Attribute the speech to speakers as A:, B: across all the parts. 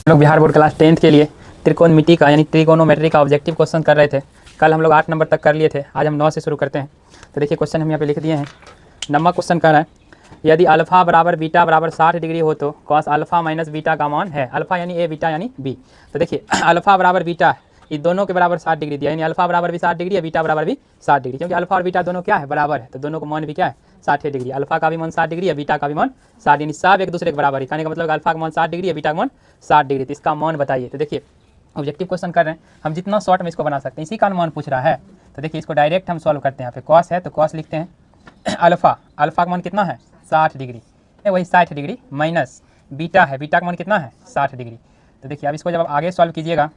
A: लोग Bihar board class 10th के लिए त्रिकोणमिति का यानी ट्रिगोनोमेट्री का ऑब्जेक्टिव क्वेश्चन कर रहे थे। कल हम लोग 8 नंबर तक कर लिए थे, आज हम 9 से शुरू करते हैं। तो देखिए क्वेश्चन हम यहाँ पे लिख दिए हैं। नंबर क्वेश्चन कर रहा है, यदि अल्फा बराबर बीटा बराबर 60 डिग्री हो तो कॉस अल्फा माइनस बीटा का मान है। अल्फा यानी ए, बीटा यानी बी। तो देखिए अल्फा बराबर बीटा ये दोनों के बराबर 60 डिग्री दिया, यानी अल्फा बराबर भी 60 डिग्री है, बीटा बराबर भी 60 डिग्री, क्योंकि अल्फा और बीटा दोनों क्या है, बराबर है, तो दोनों का मान भी क्या है, 60 डिग्री। अल्फा का भी मान 60 डिग्री है, बीटा का भी मान 60, यानी सब एक दूसरे के बराबर है। कहने का मतलब अल्फा का मान 60 डिग्री है, बीटा का मान 60 डिग्री। तो इसका मान बताइए। तो देखिए ऑब्जेक्टिव क्वेश्चन कर रहे हैं, हम जितना शॉर्ट में इसको बना सकते हैं, इसी का मान पूछ रहा है। तो देखिए इसको डायरेक्ट हम सॉल्व करते हैं। यहाँ पे कॉस है तो कॉस लिखते हैं अल्फा, अल्फा का मान कितना है 60 डिग्री, वही 60 डिग्री माइनस बीटा है, बीटा का मान कितना है 60 डिग्री। तो देखिए अब इसको जब आप आगे सॉल्व कीजिएगा,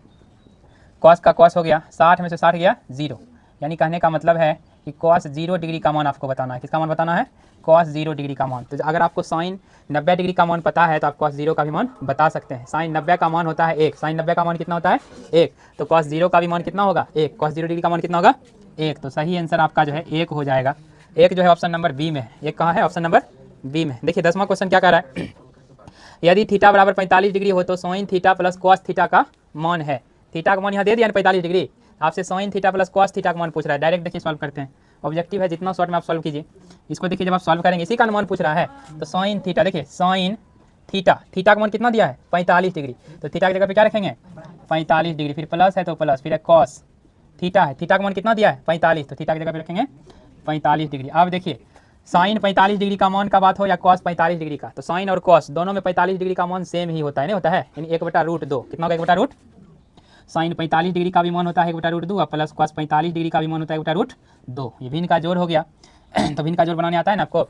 A: कॉस का कॉस हो गया 60 में से 60 गया 0, यानी कहने का मतलब है कि कॉस 0 डिग्री का मान आपको बताना है। किसका मान बताना है, कॉस 0 डिग्री का मान। तो अगर आपको साइन 90 डिग्री का मान पता है तो आप कॉस 0 का भी मान बता सकते हैं। साइन 90 का मान होता है 1, साइन 90 का मान कितना होता है 1, तो कॉस 0 का भी मान कितना होगा 1, कॉस 0 डिग्री का मान कितना होगा 1। तो सही आंसर आपका जो है 1 हो जाएगा। 1 जो है ऑप्शन नंबर बी में है। 1 कहाँ है, ऑप्शन नंबर बी में। देखिए 10वां क्वेश्चन क्या कर रहा है, यदि थीटा बराबर 45 डिग्री हो तो sine theta plus cos theta का मान है। थीटा का मान यहाँ दे दिया 45 डिग्री, आपसे sine theta plus cos theta का मान पूछ रहा है। डायरेक्ट देखिए सॉल्व करते हैं, ऑब्जेक्टिव है, जितना शॉर्ट में आप सॉल्व कीजिए। इसको देखिए जब आप सॉल्व करेंगे इसी का मान पूछ रहा है। तो साइन थीटा, देखिए साइन थीटा, थीटा का मान कितना दिया है 45 डिग्री, तो थीटा की जगह पे क्या रखेंगे 45 डिग्री, फिर प्लस है तो प्लस, फिर कॉस थीटा है, थीटा का मान कितना दिया है 45, तो थीटा की जगह पे रखेंगे 45 डिग्री। अब देखिए साइन 45 डिग्री का मान का बात हो या कॉस 45 डिग्री का, तो साइन और कॉस दोनों में 45 डिग्री का मान सेम ही होता है, नहीं होता है, यानी 1/√2 कितना होगा 1/√, साइन 45 डिग्री का भी मान होता है 1/√2 और प्लस कॉस 45 डिग्री का भी मान होता है 1/√2। ये भिन्न का जोड़ हो गया। तो भिन्न का जोड़ बनाने आता है ना आपको,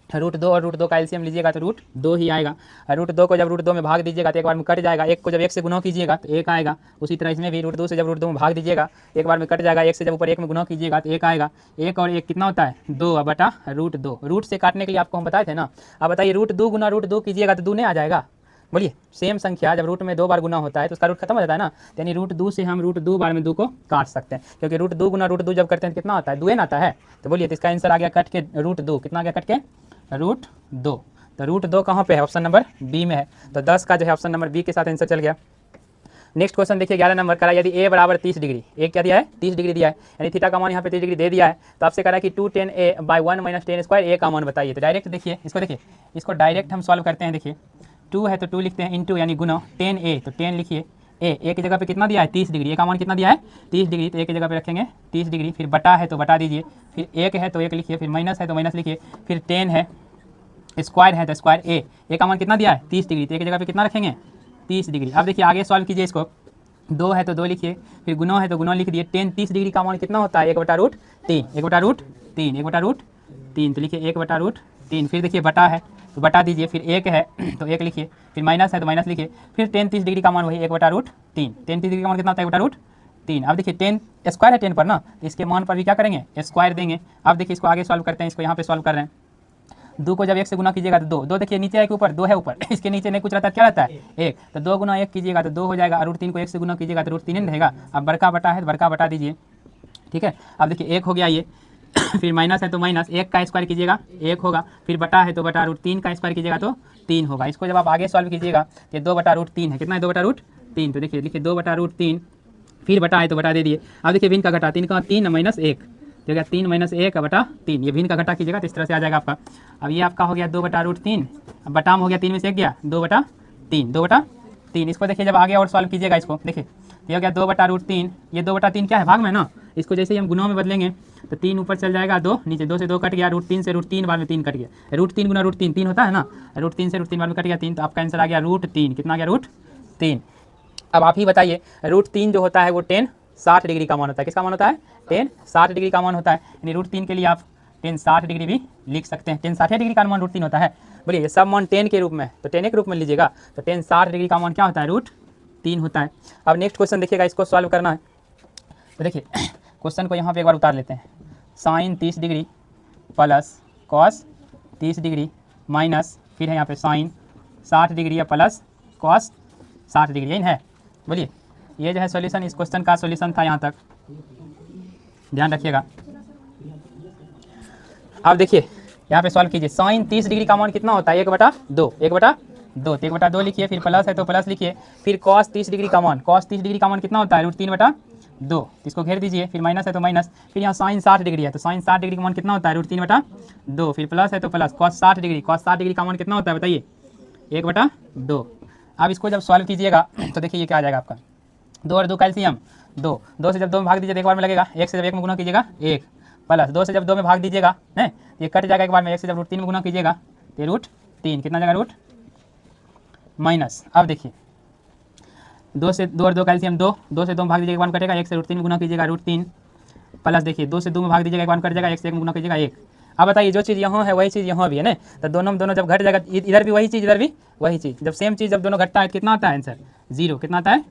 A: √2 और √2 का एलसीएम लीजिएगा तो √2 ही आएगा। √2 को जब √2 में भाग दीजिएगा तो एक बार में कट जाएगा, 1 को जब 1 से गुना कीजिएगा तो 1 आएगा। उसी तरह इसमें भी √2 से जब √2 में भाग दीजिएगा एक बार में कट जाएगा, 1 से जब ऊपर 1 में गुना कीजिएगा तो 1 आएगा। 1 और 1 कितना होता है 2/√2। रूट से काटने के लिए आपको हम बताए थे ना। अब बताइए √2 गुना √2 कीजिएगा तो 2 नहीं आ जाएगा, बोलिए। सेम संख्या जब रूट में 2 बार गुना होता है तो उसका रूट खत्म हो जाता है ना, यानी √2 से हम √2 बार में 2 को काट सकते हैं, क्योंकि √2 गुना √2 जब करते हैं तो कितना आता है 2 आता है। तो बोलिए तो इसका आंसर आ गया कट के √2, कितना आ गया कट के √2। तो √2 कहाँ पे है, ऑप्शन नंबर बी में है। तो 10 का जो है ऑप्शन नंबर बी के साथ आंसर चल गया। नेक्स्ट क्वेश्चन देखिए 11 नंबर का, यदि ए बराबर 30 डिग्री, ए क्या दिया है 30 डिग्री दिया है, यानी थीटा का मान यहाँ पे 30 डिग्री दे दिया है। तो आपसे कह रहा है कि 2tan(a/1 - tan2) ए का मान बताइए। तो डायरेक्ट देखिए इसको, देखिए इसको डायरेक्ट हम सॉल्व करते हैं। देखिए 2 है तो 2 लिखते हैं, इंटू यानी गुना tan a, तो tan लिखिए ए की जगह पे कितना दिया है 30 डिग्री, ए का मान कितना दिया है 30 डिग्री, तो ए की जगह पे रखेंगे 30 डिग्री, फिर बटा है तो बटा दीजिए, फिर 1 है तो 1 लिखिए, फिर माइनस है तो माइनस लिखिए, फिर tan है, स्क्वायर है तो स्क्वायर ए का मान कितना दिया है 30 डिग्री, तो ए की जगह पे कितना रखेंगे 30 डिग्री। अब देखिए आगे सॉल्व कीजिए इसको, 2 है तो 2 लिखिए, फिर गुना है तो गुना लिख दिए। tan 30 डिग्री का मान कितना होता है 1/√3, 1/√3, 1/√3, तो लिखिए 1/√3, फिर देखिए बटा है तो बटा दीजिए, फिर 1 है तो 1 लिखिए, फिर माइनस है तो माइनस लिखिए, फिर tan 30 डिग्री का मान वही 1/√3, tan 30 डिग्री का मान कितना होता है 1/√3। अब देखिए tan स्क्वायर है 10 पर ना, तो इसके मान पर भी क्या करेंगे स्क्वायर देंगे। अब देखिए इसको आगे सॉल्व करते हैं, इसको यहाँ पे सॉल्व कर रहे हैं। 2 को जब 1 से गुना कीजिएगा तो 2 देखिए नीचे है कि ऊपर, 2 है ऊपर, इसके नीचे नहीं कुछ रहता है, क्या रहता है 1, तो 2 गुना 1 कीजिएगा तो 2 हो जाएगा, √3 को 1 से गुना कीजिएगा तो √3 रहेगा। अब बड़का बटा है तो बड़का बटा दीजिए, ठीक है। अब देखिए 1 हो गया ये फिर माइनस है तो माइनस, 1 का स्क्वायर कीजिएगा 1 होगा, फिर बटा है तो बटा, √3 का स्क्वायर कीजिएगा तो 3 होगा। इसको जब आप आगे सॉल्व कीजिएगा तो 2/√3 है, कितना है 2/√3, तो देखिए लिखिए 2/√3, फिर बटा है तो बटा दे दिए। अब देखिए भिन्न का घटा, 3 का 3 माइनस 1, तो क्या 3 - 1/3, ये भिन्न का घटा कीजिएगा तो इस तरह से आ जाएगा आपका। अब ये आपका हो गया 2/√3, अब बटा में हो गया 3 में से 1 गया 2/3। इसको देखिए जब आगे और सॉल्व कीजिएगा इसको, देखिए ये हो गया 2/√3, ये 2/3 क्या है भाग में ना, इसको जैसे ही हम गुना में बदलेंगे तो 3 ऊपर चल जाएगा, 2 नीचे, 2 से 2 कट गया, √3 से √3 बार में 3 कट गया, √3 गुना √3 3 होता है ना, √3 से √3 बार में कट गया 3, तो आपका आंसर आ गया √3, कितना आ गया √3। अब आप ही बताइए √3 जो होता है वो tan 60 डिग्री का मान होता है, किसका मान होता है tan 60 डिग्री का मान होता है, यानी √3 के लिए आप tan 60 डिग्री भी लिख सकते हैं। tan 60 डिग्री का मान √3 होता है, बोलिए ये सब मान tan के रूप में, तो tan के रूप में लीजिएगा, तो tan 60 डिग्री का मान क्या होता है √3 होता है। अब नेक्स्ट क्वेश्चन देखिएगा, इसको सॉल्व करना है। तो देखिए क्वेश्चन को यहाँ पे एक बार उतार लेते हैं, sine 30 degree plus cos 30 degree minus, फिर है यहाँ पे साइन 60 डिग्री या प्लस कॉस 60 डिग्री, यही है। बोलिए ये जो है सॉल्यूशन, इस क्वेश्चन का सॉल्यूशन था यहाँ तक, ध्यान रखिएगा। अब देखिए यहाँ पे सॉल्व कीजिए, साइन 30 डिग्री का मान कितना होता है 1/2, 1/2 2, तो 1/2 लिखिए, फिर प्लस है तो प्लस लिखिए, फिर cos 30 डिग्री का मान, cos 30 डिग्री का मान कितना होता है √3/2, इसको घेर दीजिए, फिर माइनस है तो माइनस, फिर यहाँ साइन 60 डिग्री है तो साइन 60 डिग्री का मान कितना होता है √3/2, फिर प्लस है तो प्लस cos 60 डिग्री का मान कितना होता है बताइए 1/2। अब इसको जब सॉल्व कीजिएगा तो देखिए ये क्या आ जाएगा आपका, 2 और 2 कैल्शियम 2 से जब 2 में भाग दीजिए तो एक बार में लगेगा, 1 से जब 1 में गुना कीजिएगा 1, प्लस 2 से जब 2 में भाग दीजिएगा है ये कट जाएगा एक बार में, 1 से जब √3 में गुना कीजिएगा तो √3 कितना जाएगा रूट माइनस। अब देखिए 2 और 2 कैल्शियम 2 से 2 में भाग दीजिएगा एक बार कटेगा, 1 से √3 में गुना कीजिएगा √3, प्लस देखिए 2 से 2 में भाग दीजिएगा एक बार कट जाएगा, 1 से 1 में गुना कीजिएगा 1। अब बताइए जो चीज़ यहाँ है वही चीज़ यहाँ भी है ना, तो दोनों में दोनों जब घट जाएगा इधर भी वही चीज़ इधर भी वही चीज़, जब सेम चीज़ जब दोनों घटता है तो कितना आता है आंसर 0, कितना आता है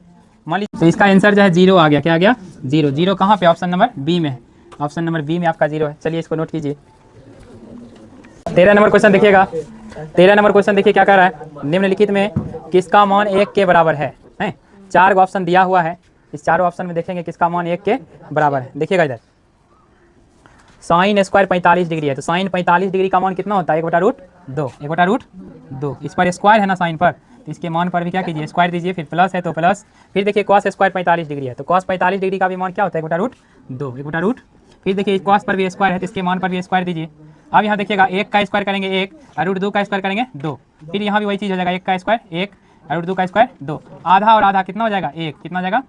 A: मान लीजिए, तो इसका आंसर जो है 0 आ गया, क्या आ गया 0। 0 कहाँ पे, ऑप्शन नंबर बी में है, ऑप्शन नंबर बी में आपका 0 है। चलिए इसको नोट कीजिए। 13 नंबर क्वेश्चन देखिएगा, 13 नंबर क्वेश्चन देखिए क्या कह रहा है, निम्नलिखित में किसका मान 1 के बराबर है, 4 ऑप्शन दिया हुआ है, इस चारों ऑप्शन में देखेंगे किसका मान 1 के बराबर है। देखिएगा इधर साइन स्क्वायर 45 डिग्री है, तो साइन 45 डिग्री का मान कितना होता है 1/2, 1/2, इस पर स्क्वायर है ना साइन पर, तो इसके मान पर भी क्या कीजिए स्क्वायर दीजिए, फिर प्लस है तो प्लस, फिर देखिए कॉस स्क्वायर 45 डिग्री है, तो कॉस 45 डिग्री का भी मान क्या होता है 1/2, 1/2, फिर देखिए कॉस पर भी स्क्वायर है तो इसके मान पर भी स्क्वायर दीजिए। अब यहाँ देखिएगा 1 का स्क्वायर करेंगे 1 और √2 का स्क्वायर करेंगे 2, फिर यहाँ भी वही चीज़ हो जाएगा 1 का स्क्वायर 1 और √2 का स्क्वायर 2, आधा और आधा कितना हो जाएगा 1, कितना हो जाएगा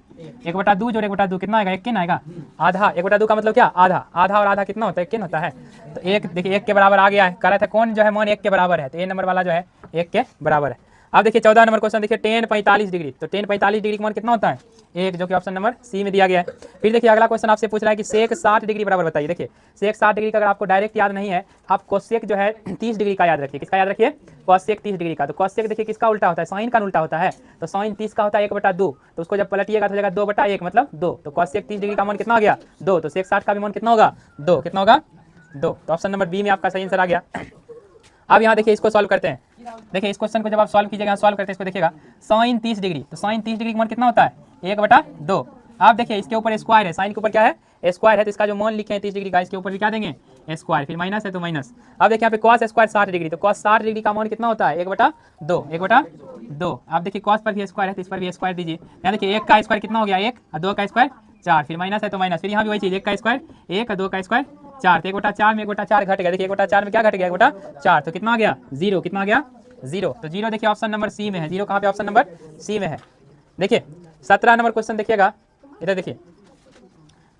A: 1/2 जोड़ 1/2 कितना आएगा 1 के ना आएगा, आधा 1/2 का मतलब क्या आधा, आधा और आधा कितना होता है 1 के होता है, तो 1 देखिए 1 के बराबर आ गया है, कह रहा था कौन जो है मान 1 के बराबर है, तो ए नंबर वाला जो है 1 के बराबर है। अब देखिए 14 नंबर क्वेश्चन देखिए tan 45 डिग्री, तो tan 45 डिग्री का मान कितना होता है 1, जो कि ऑप्शन नंबर सी में दिया गया है। फिर देखिए अगला क्वेश्चन आपसे पूछ रहा है कि सेक 60 डिग्री बराबर बताइए। देखिए सेक 60 डिग्री का अगर आपको डायरेक्ट याद नहीं है, आप कोसेक जो है 30 डिग्री का याद रखिए, किसका याद रखिए कोसेक 30 डिग्री का, तो कोसेक देखिए किसका उल्टा होता है साइन का उल्टा होता है, तो साइन 30 का होता है 1/2, तो उसको जब पलटिएगा तो हो जाएगा 2/1 मतलब 2, तो कोसेक 30 डिग्री का मान कितना हो गया 2, तो सेक 60 का भी मान कितना होगा 2, कितना होगा 2, तो ऑप्शन नंबर बी में आपका सही आंसर आ गया। अब यहाँ देखिए इसको सॉल्व करते हैं, देखिए इस क्वेश्चन को जब आप सॉल्व कीजिएगा, सॉल्व करते हैं इसको देखिएगा साइन 30 डिग्री, तो साइन 30 डिग्री का मान कितना होता है 1/2। आप देखिए इसके ऊपर स्क्वायर है, साइन के ऊपर क्या है स्क्वायर है, तो इसका जो मान लिखे हैं 30 डिग्री का इसके ऊपर भी क्या देंगे स्क्वायर, फिर माइनस है तो माइनस। अब देखिए यहाँ पे कॉस स्क्वायर 60 डिग्री, तो कॉस 60 डिग्री का मान कितना होता है 1/2, 1/2। आप देखिए कॉस पर भी स्क्वायर है तो इस पर भी स्क्वायर दीजिए, यहाँ देखिए 1 का स्क्वायर कितना हो गया 1 और 2 का स्क्वायर 4, फिर माइनस है तो माइनस, फिर यहाँ भी वही चीज़ 1 का स्क्वायर 1 और 2 का स्क्वायर 4, तो 1/4 में 1/4 घट गया, देखिए 1/4 में क्या घट गया 1/4, तो कितना आ गया 0, कितना आ गया 0, तो 0 देखिए ऑप्शन नंबर सी में है, 0 कहाँ पे ऑप्शन नंबर सी में है। देखिए 17 नंबर क्वेश्चन देखिएगा, इधर देखिए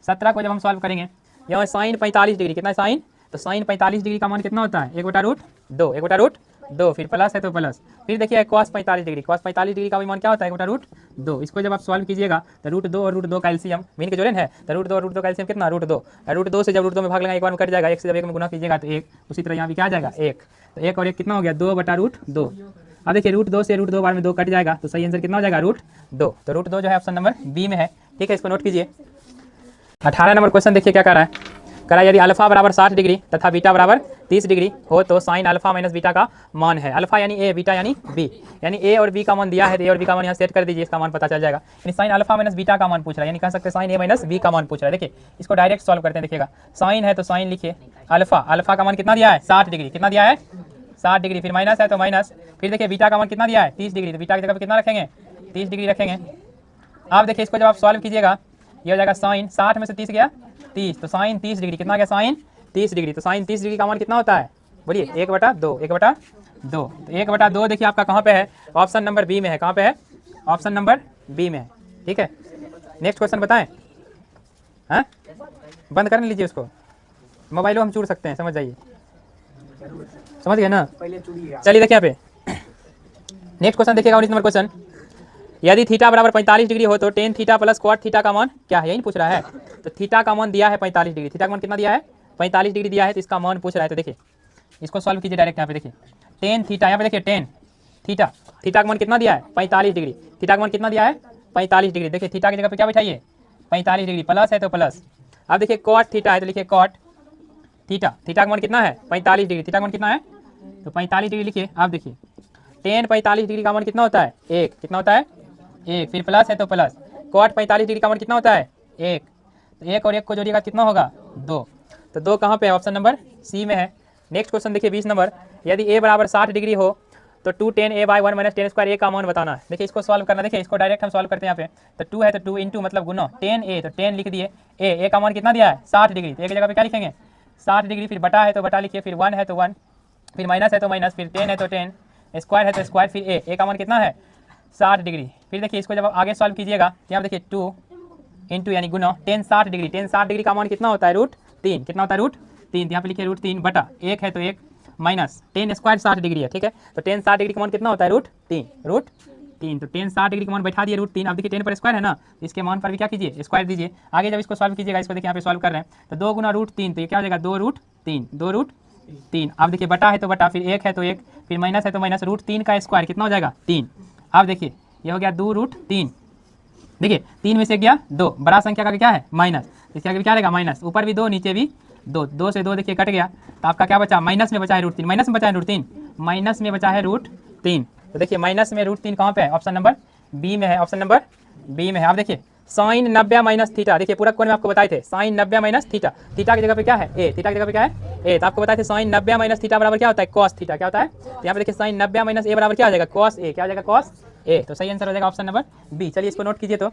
A: 17 को जब हम सॉल्व करेंगे, यहाँ साइन 45 डिग्री कितना है साइन, तो साइन 45 डिग्री का मान कितना होता है 1/2, 1/2, फिर प्लस है तो प्लस, फिर देखिए cos 45 डिग्री, cos 45 डिग्री का भी मान क्या होता है 1/2, इसको जब आप सॉल्व कीजिएगा तो √2 और √2 कैल्शियम मीन के जोड़े है, तो √2 और √2 कैल्शियम कितना √2 से जब √2 में भाग लेगा एक बार में कट जाएगा, 1 से जब 1 में गुना कीजिएगा तो 1, उसी तरह यहाँ भी क्या आ जाएगा 1, तो 1 और 1 कितना हो गया 2/√2। अब देखिए √2 से √2 बार में 2 कट जाएगा, तो सही आंसर कितना हो जाएगा √2, तो √2 जो है ऑप्शन नंबर बी में है। ठीक है, इसको नोट कीजिए। 18 नंबर क्वेश्चन देखिए क्या कर रहा है, कह रहा है यदि अल्फा बराबर 60 डिग्री तथा बीटा बराबर 30 डिग्री हो तो साइन अल्फा माइनस बीटा का मान है, अल्फा यानी ए बीटा यानी बी, यानी ए और बी का मान दिया है तो ए और बी का मान यहाँ सेट कर दीजिए, इसका मान पता चल जाएगा। यानी साइन अल्फा माइनस बीटा का मान पूछ रहा है, यानी कह सकते हैं साइन ए माइनस बी का मान पूछ रहा है। देखिए इसको डायरेक्ट सॉल्व करते हैं, देखिएगा साइन है तो साइन लिखिए, अल्फा का मान कितना दिया है 60 डिग्री, कितना दिया है 60 डिग्री, फिर माइनस है तो माइनस, फिर देखिए बीटा का मान कितना दिया है 30 डिग्री, तो बीटा की जगह पर कितना रखेंगे 30 डिग्री रखेंगे। आप देखिए इसको जब आप सॉल्व कीजिएगा ये हो जाएगा साइन 60 में से 30 गया 30, तो साइन 30 डिग्री कितना गया साइन 30 डिग्री, तो साइन 30 डिग्री का मान कितना होता है बोलिए 1/2, 1/2, तो 1/2 देखिए आपका कहाँ पे है ऑप्शन नंबर बी में है, कहाँ पे है ऑप्शन नंबर बी में है। ठीक है, नेक्स्ट क्वेश्चन बताएं, हाँ बंद कर लीजिए उसको, मोबाइल हम चूड़ सकते हैं, समझ जाइए, समझ गए ना। चलिए देखिए यहाँ पे नेक्स्ट क्वेश्चन देखिएगा 19 नंबर क्वेश्चन, यदि थीटा बराबर 45 डिग्री हो तो टेन थीटा प्लस क्वाट थीटा का मान क्या है, यही पूछ रहा है। तो थीटा का मान दिया है 45 डिग्री, थीटा का मान कितना दिया है 45 डिग्री दिया है, तो इसका मान पूछ रहा है। तो देखिए इसको सॉल्व कीजिए डायरेक्ट, यहाँ पे देखिए टेन थीटा, यहाँ पे देखिए टेन थीटा, थीटा का मान कितना दिया है 45 डिग्री, थीटा का मान कितना दिया है 45 डिग्री, देखिए थीटा की जगह पे क्या बैठाइए 45 डिग्री, प्लस है तो प्लस। अब देखिए कॉट थीटा है तो लिखिए कॉट थीटा, थीटा का मान कितना है 45 डिग्री, थीटा का मान कितना है तो 45 डिग्री लिखिए। आप देखिए टेन 45 डिग्री का मान कितना होता है 1, कितना होता है 1, फिर प्लस है तो प्लस, कॉट 45 डिग्री का मान कितना होता है 1, तो 1 और 1 को जोड़िएगा कितना होगा 2, तो 2 कहाँ पे है ऑप्शन नंबर सी में है। नेक्स्ट क्वेश्चन देखिए 20 नंबर, यदि ए बराबर 60 डिग्री हो तो 2 tan a by 1 minus ten square a का मान बताना है। देखिए इसको सॉल्व करना, देखिए इसको डायरेक्ट हम सॉल्व करते हैं यहाँ पे। तो 2 है तो 2 इंटू मतलब गुना tan a, तो tan लिख दिए, a का मान कितना दिया है 60 डिग्री, तो एक जगह पे क्या लिखेंगे 60 डिग्री, फिर बटा है तो बटा लिखिए, फिर 1 है तो 1, फिर माइनस है तो माइनस, फिर 10 है तो 10, स्क्वायर है तो स्क्वायर, फिर a का मान कितना है 60 डिग्री। फिर देखिए इसको जब आप आगे सॉल्व कीजिएगा तो यहाँ देखिए 2 इंटू यानी गुना tan 60 डिग्री, tan 60 डिग्री का मान कितना होता है √3, कितना होता है √3, तो यहाँ पे लिखिए √3 बटा 1 है तो 1 माइनस tan स्क्वायर 60 डिग्री है, ठीक है। तो tan 60 डिग्री का मान कितना होता है √3, तो tan 60 डिग्री का मान बैठा दिए √3। अब देखिए 10 पर स्क्वायर है ना, इसके मान पर भी क्या कीजिए स्क्वायर दीजिए। आगे जब इसको सॉल्व कीजिएगा, इसको देखिए यहाँ पे सॉल्व कर रहे हैं, तो 2 गुना √3, तो ये क्या हो जाएगा 2√3। अब देखिए बटा है तो बटा, फिर 1 है तो 1, फिर माइनस है तो माइनस, √3 का स्क्वायर कितना हो जाएगा 3। अब देखिए ये हो गया 2√3, देखिए 3 में से गया 2, बड़ा संख्या का क्या है माइनस, इसके आगे क्या रहेगा माइनस, ऊपर भी 2 नीचे भी 2, 2 से 2 देखिए कट गया, तो आपका क्या बचा माइनस में बचा है √3, माइनस में बचा है √3, माइनस में बचा है √3। तो देखिए माइनस में √3 कहाँ पे है, ऑप्शन नंबर बी में है, ऑप्शन नंबर बी में है। आप देखिए साइन 90 माइनस थीटा, देखिए पूरा कोण में आपको बताए थे साइन 90 माइनस थीटा, थीटा की जगह पे क्या है ए, थीटा की जगह पे क्या है ए, तो आपको बताए थे साइन 90 माइनस थीटा बराबर क्या होता है कॉस थीटा, क्या होता है, तो यहाँ पे देखिए साइन 90 माइनस ए बराबर क्या हो जाएगा कॉस ए, क्या हो जाएगा कॉस ए, तो सही आंसर हो जाएगा ऑप्शन नंबर बी। चलिए इसको नोट कीजिए तो।